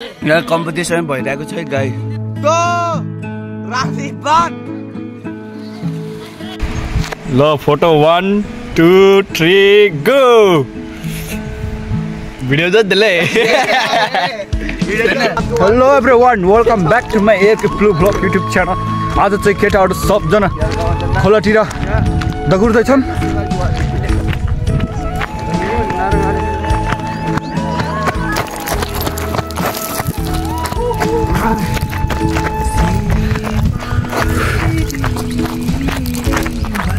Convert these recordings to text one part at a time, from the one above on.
यहाँ कम्पिटिसन भइरहेको छ गाई ल फोटो 1 2 3 गो भिडियो जतिले hello everyone welcome back to my AK flu blog YouTube channel. आज चाहिँ केटाहरू सबजना खोलातिर दगुर्दैछन्।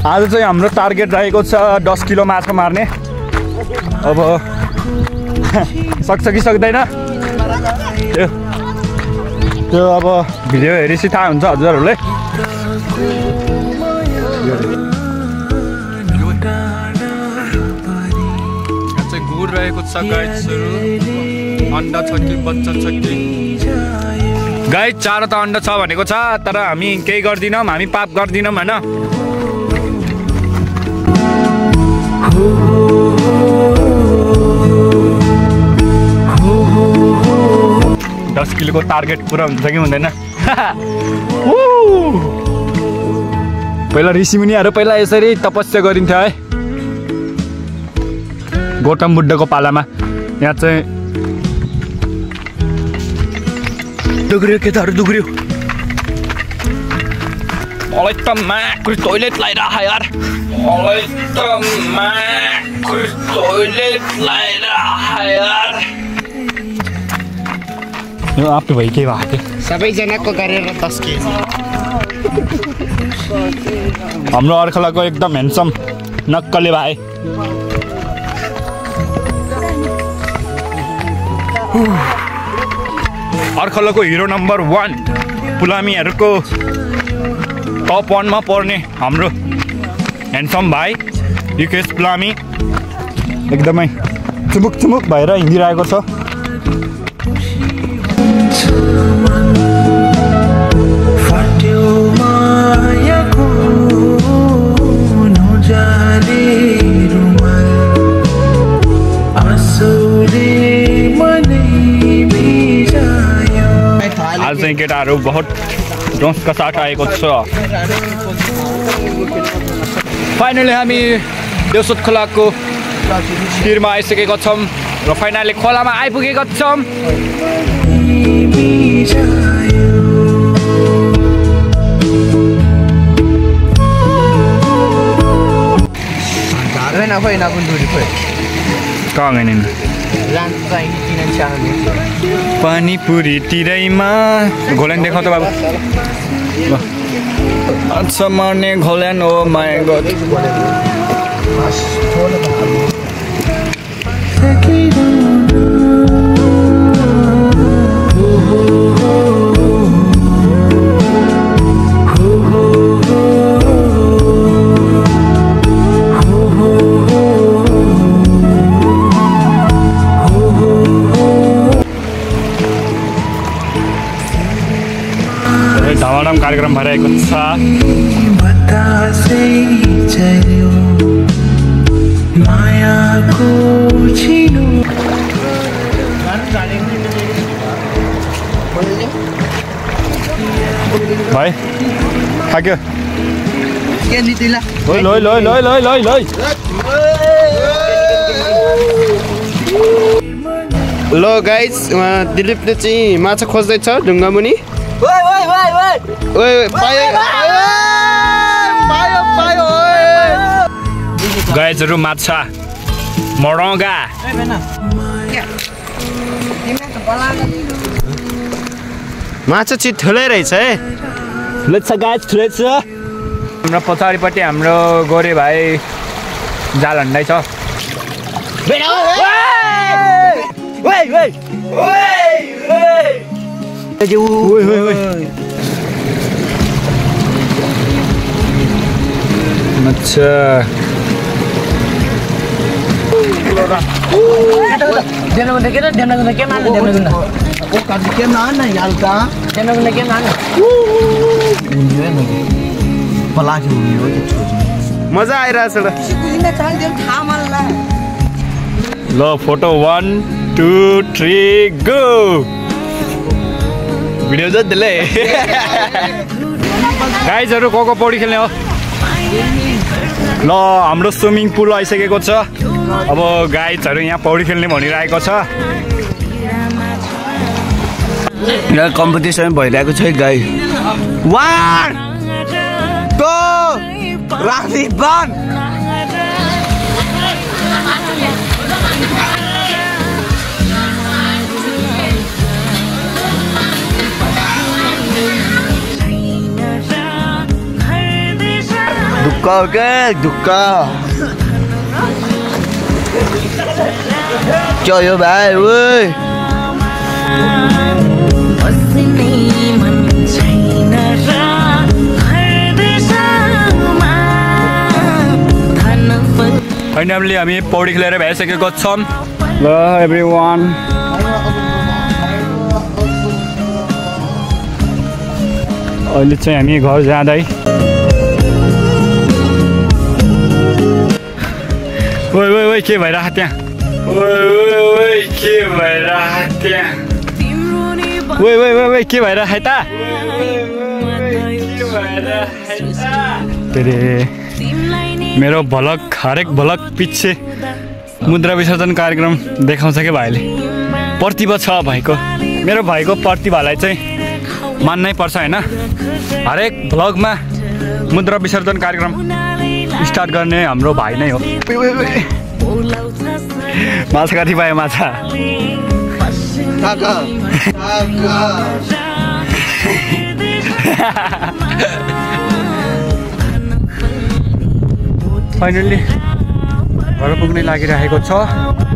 आज चाहिँ हाम्रो टार्गेट रहेको छ 10 किलो माछा मार्ने। अब सक्छ कि सक्दैन त्यो अब भिडियो हेरेपछि थाहा हुन्छ हजुरहरूले। यहाँ चाहिँ गुड रहेको छ गाइजहरू। अन्डा छ कि बच्चा छ कि गाइज 4 त अन्डा छ भनेको छ, तर हामी केही गर्दिनौँ, हामी पाप गर्दिनौँ होइन। 10 किलोको टार्गेट पुरा हुन्छ कि हुँदैन। पहिला ऋषिमुनिहरू पहिला यसरी तपस्या गरिन्थ्यो है गौतम बुद्धको पालामा। यहाँ चाहिँ दुग्रियो केटाहरू दुग्रियो। मलाई त माकुर टोइलेट लाइरह यार, मलाई त माकुर टोइलेट लाइरह यार। यो आफै भइ के भएको सबैजनाको गरेर 10 केजी। हाम्रो अर्खलाको एकदम ह्यान्डसम नक्कले भाइ। अर्खलाको हिरो नम्बर 1 पुलामीहरूको टप 1 मा पर्ने हाम्रो ह्यान्डसम भाइ युकेश पुलामी एकदमै चुमुक चुमुक भएर हिँडिरहेको छ। आज चाहिँ केटाहरू बहुत जोसका साथ आएको छ। फाइनली हामी देउसुत खोलाको तिरमा आइसकेका छौँ र फाइनली खोलामा आइपुगेका छौँ। पानीपुरी तिरैमा घोल्यान देखाउ त बाबु। अच्छा मर्ने घोल्यान हो माय गॉड। धमाधम कार्यक्रम भइरहेको छ। भाइ थाक्यो ल गाइज दिलीपले चाहिँ माछा खोज्दैछ ढुङ्गा मुनि। गाइजहरू माछा मरौगा माछा चाहिँ ठुलै रहेछ है। ठुलै छ गाइज, ठुलै छ। हाम्रो पछाडिपट्टि हाम्रो गोरे भाइ जाल हन्डाइ छ। अच्छा मजा आइरहेछ। ल फोटो 1 2 3 गो। भिडियो जतिले गाइजहरु को पौडी खेल्ने हो ल हाम्रो स्विमिङ पुल आइसकेको छ अब गाइजहरु यहाँ पौडी खेल्ने भनिरहेको छ यहाँ कम्पिटिसन भइरहेको छ गाई 1 2 राखी बन दुक्का के दुक्का क्या यो भाई ओए फाइनली हामी पौडी खेलेर भइसकेको छौं ल एभ्रीवान अहिले चाहिँ हामी घर जाँदै ओइ ओइ ओइ के भइरहेको त्यहाँ ओइ के भइरहेको त्यहाँ ओइ ओइ ओइ ओइ के भइरहेको त तेरे मेरो भलक हरेक भलक पछि मुद्रा विसर्जन कार्यक्रम देखाउँछ के भाइले प्रतिभा छ भाइको मेरो भाइको प्रतिभालाई चाहिँ मान्नै पर्छ हैन हरेक भ्लगमा मुद्रा विसर्जन कार्यक्रम स्टार्ट गर्ने हाम्रो भाइ नै हो माछा कति पायो माछा फाइनली घर पुग्ने लागिरहेको छ